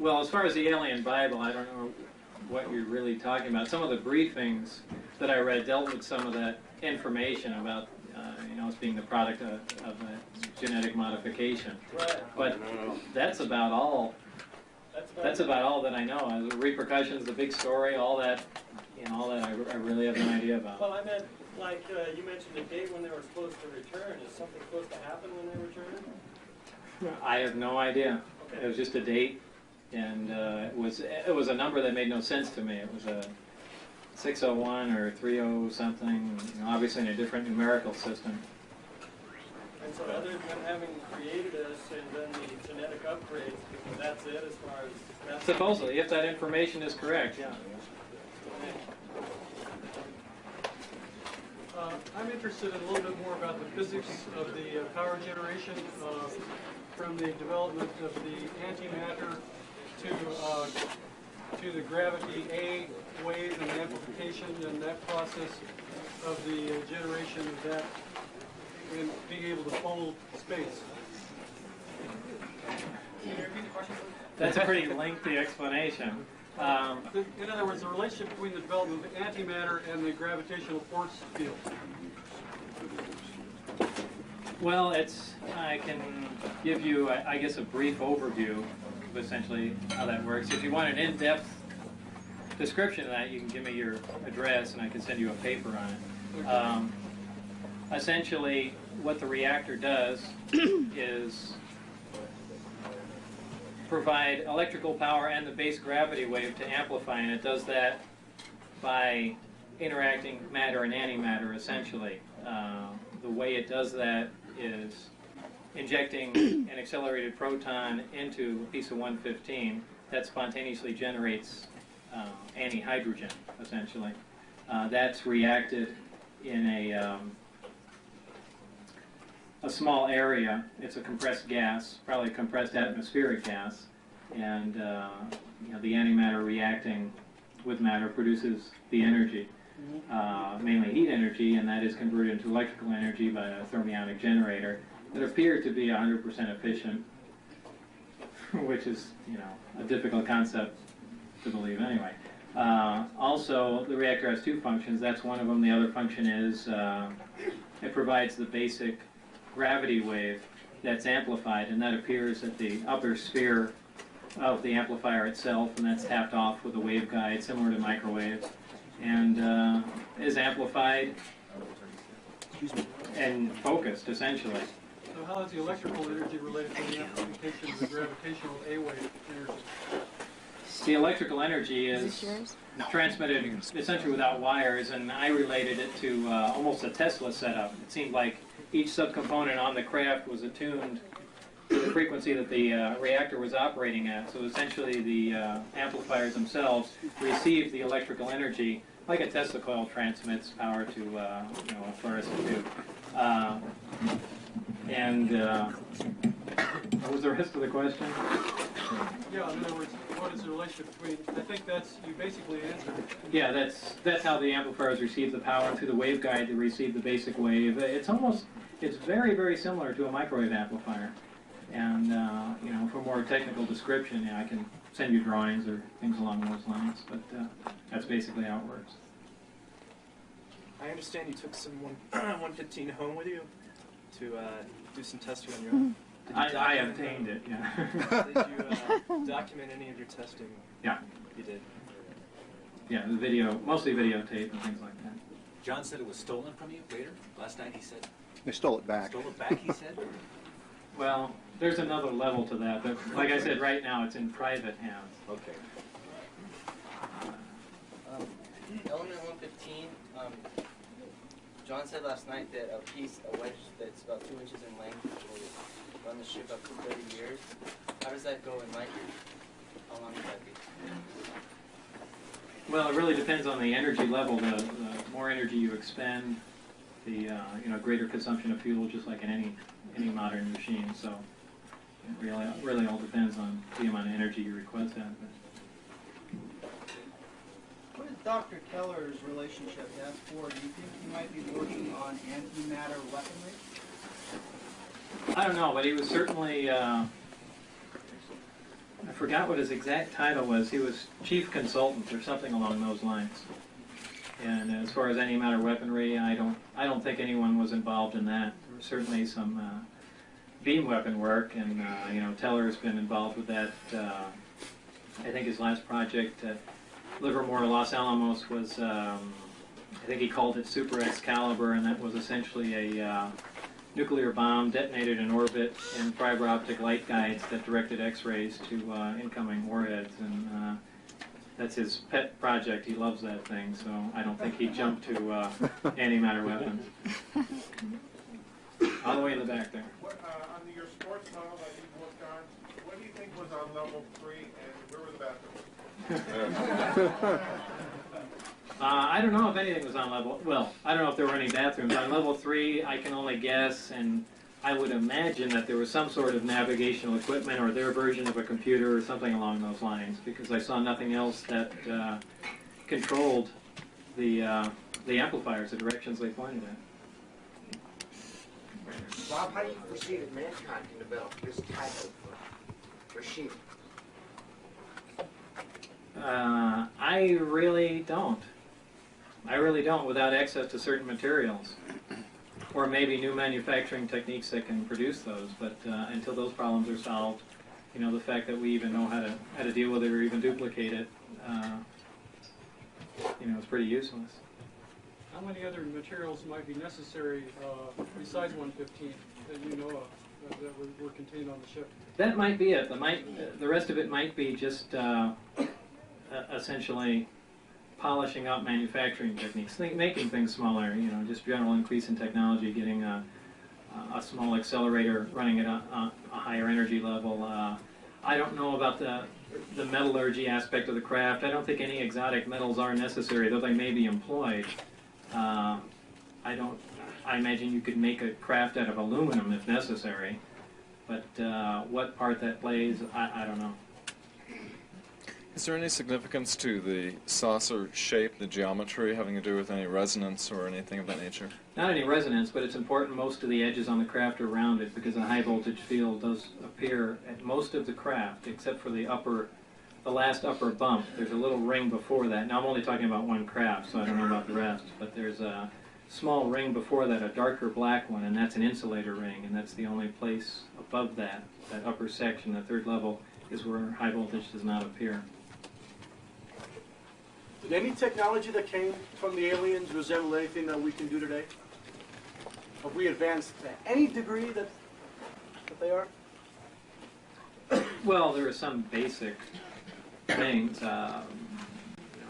Well, as far as the alien Bible, I don't know what you're really talking about. Some of the briefings that I read dealt with some of that information about, you know, it's being the product of a genetic modification. Right. But that's about all. That's about all that I know. The repercussions, the big story, all that, you know, all that I really have no idea about. Well, I meant, like, you mentioned the date when they were supposed to return. Is something supposed to happen when they return? I have no idea. Okay. It was just a date, and it was a number that made no sense to me. It was a 601 or 30 something, you know, obviously in a different numerical system. And so other than having created us and then the genetic upgrades, that's it as far as... That's Supposedly, if that information is correct, yeah. I'm interested in a little bit more about the physics of the power generation from the development of the antimatter to the gravity A wave and amplification and that process of the generation of that and being able to fold space. Can you repeat the question? That's a pretty lengthy explanation. In other words, the relationship between the development of antimatter and the gravitational force field. Well, I can give you, I guess, a brief overview of essentially how that works. If you want an in-depth description of that, you can give me your address and I can send you a paper on it. Essentially, what the reactor does is provide electrical power and the base gravity wave to amplify, and it does that by interacting matter and antimatter, essentially. The way it does that is injecting an accelerated proton into a piece of 115 that spontaneously generates antihydrogen, essentially. That's reacted in a small area. It's a compressed gas, probably a compressed atmospheric gas, and you know, the antimatter reacting with matter produces the energy, mainly heat energy, and that is converted into electrical energy by a thermionic generator that appears to be 100% efficient, which is, you know, a difficult concept to believe anyway. Also, the reactor has two functions. That's one of them. The other function is it provides the basic gravity wave that's amplified, and that appears at the upper sphere of the amplifier itself, and that's tapped off with a waveguide similar to microwaves, and is amplified and focused, essentially. So how is the electrical energy related to the amplification of the gravitational A wave energy? The electrical energy is transmitted essentially without wires, and I related it to almost a Tesla setup. It seemed like each subcomponent on the craft was attuned to the frequency that the reactor was operating at. So essentially the amplifiers themselves receive the electrical energy like a Tesla coil transmits power to you know, a fluorescent tube. What was the rest of the question? Yeah, in other words, what is the relationship between, I think that's, you basically answered. Yeah, that's how the amplifiers receive the power through the waveguide to receive the basic wave. It's very, very similar to a microwave amplifier. And, you know, for more technical description, yeah, I can send you drawings or things along those lines, but that's basically how it works. I understand you took some 115 home with you to do some testing on your own. I obtained it, yeah. Did you document any of your testing? Yeah. You did? Yeah, the video, mostly videotape and things like that. John said it was stolen from you later. Last night he said. They stole it back. Stole it back, he said? Well, there's another level to that, but like I said, right now it's in private hands. Okay. Element 115, John said last night that a wedge that's about 2 inches in length will run the ship up to 30 years. How does that go in light years? How long would that be? Well, it really depends on the energy level. The more energy you expend, the you know, greater consumption of fuel, just like in any modern machine. So it really all depends on the amount of energy you request out of it. What is Dr. Keller's relationship to S4? Do you think he might be working on antimatter weaponry? I don't know, but he was certainly, I forget forgot what his exact title was. He was chief consultant or something along those lines. And as far as antimatter weaponry, I don't think anyone was involved in that. There was certainly some beam weapon work, and you know, Teller's been involved with that. I think his last project at Livermore, Los Alamos, was I think he called it Super Excalibur, and that was essentially a nuclear bomb detonated in orbit and fiber optic light guides that directed X-rays to incoming warheads. And that's his pet project. He loves that thing, so I don't think he'd jump to antimatter weapons. All the way in the back there. What, on your sports tunnel that you worked on, what do you think was on level 3, and where were the bathrooms? I don't know if anything was on level, well, I don't know if there were any bathrooms. On level 3, I can only guess, and I would imagine that there was some sort of navigational equipment or their version of a computer or something along those lines, because I saw nothing else that controlled the amplifiers, the directions they pointed at. Bob, how do you foresee that mankind can develop this type of machine? I really don't. I really don't, without access to certain materials. Or maybe new manufacturing techniques that can produce those. But until those problems are solved, you know, the fact that we even know how to deal with it or even duplicate it, you know, is pretty useless. How many other materials might be necessary besides 115 that you know of that were contained on the ship? That might be it. The rest of it might be just essentially polishing up manufacturing techniques, making things smaller. You know, just general increase in technology, getting a small accelerator running at a higher energy level. I don't know about the metallurgy aspect of the craft. I don't think any exotic metals are necessary, though they may be employed. I imagine you could make a craft out of aluminum if necessary, but what part that plays, I don't know. Is there any significance to the saucer shape, the geometry, having to do with any resonance or anything of that nature? Not any resonance, but it's important most of the edges on the craft are rounded, because a high voltage field does appear at most of the craft, except for the last upper bump. There's a little ring before that. Now I'm only talking about one craft, so I don't know about the rest, but there's a small ring before that, a darker black one, and that's an insulator ring, and that's the only place above that upper section, the third level, is where high voltage does not appear. Did any technology that came from the aliens resemble anything that we can do today? Have we advanced to any degree that they are? Well, there are some basic things. You know,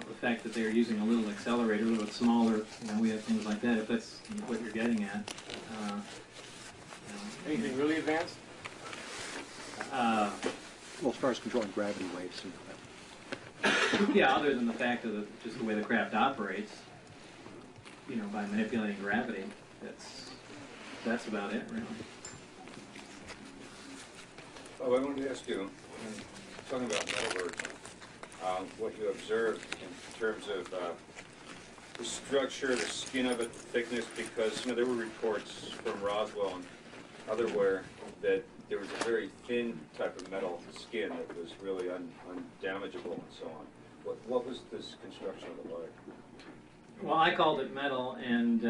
the fact that they're using a little accelerator, a little bit smaller, you know, we have things like that, if that's what you're getting at. You know. Anything really advanced? Well, as far as controlling gravity waves and yeah, other than the fact of just the way the craft operates, you know, by manipulating gravity, that's about it, really. Oh, I wanted to ask you, talking about metallurgy, what you observed in terms of the structure, the skin of it, the thickness, because, you know, there were reports from Roswell and otherwhere that there was a very thin type of metal skin that was really undamageable and so on. What was this construction of it like? Well, I called it metal, and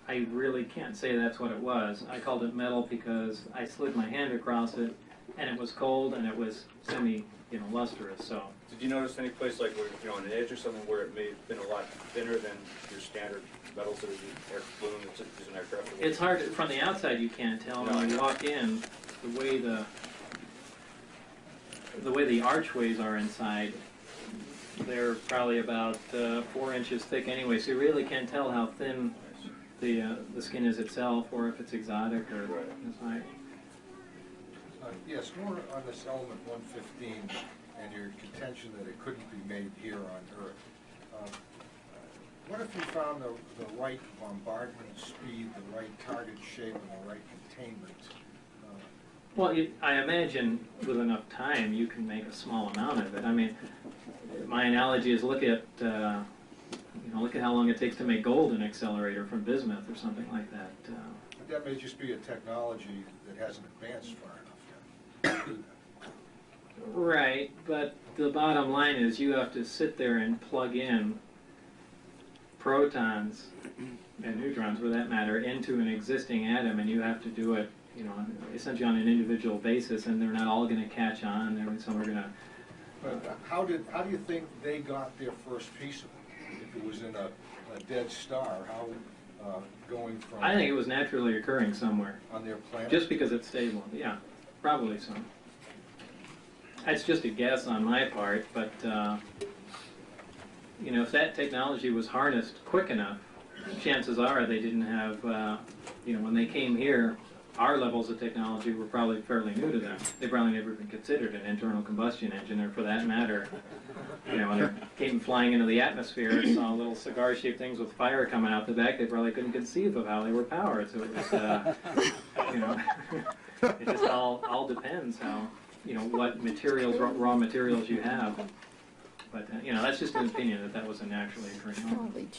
I really can't say that's what it was. I called it metal because I slid my hand across it, and it was cold, and it was lustrous. So. Did you notice any place like where, you know, on an edge or something where it may have been a lot thinner than your standard metals that are used in aircraft? It's hard from the outside. You can't tell. When you walk in, the way the archways are inside, they're probably about 4 inches thick anyway. So you really can't tell how thin the skin is itself, or if it's exotic or inside. Yes, more on this element 115 and your contention that it couldn't be made here on Earth. What if you found the right bombardment speed, the right target shape, and the right containment? Well, I imagine with enough time you can make a small amount of it. I mean, my analogy is look at how long it takes to make gold in accelerator from bismuth or something like that. But that may just be a technology that hasn't advanced far enough yet. Right, but the bottom line is you have to sit there and plug in protons and neutrons, for that matter, into an existing atom, and you have to do it, you know, essentially on an individual basis, and they're not all going to catch on. Some are going to. But how do you think they got their first piece of it? If it was in a dead star, how going from? I think it was naturally occurring somewhere on their planet. Just because it's stable, yeah, probably so. That's just a guess on my part, but you know, if that technology was harnessed quick enough, chances are they didn't have, you know, when they came here, our levels of technology were probably fairly new to them. They probably never even considered an internal combustion engine, or for that matter, you know, when they came flying into the atmosphere and saw little cigar-shaped things with fire coming out the back, they probably couldn't conceive of how they were powered. So it was, you know, it just all depends how, you know, what materials, raw materials you have. But, you know, that's just an opinion that was a naturally occurring.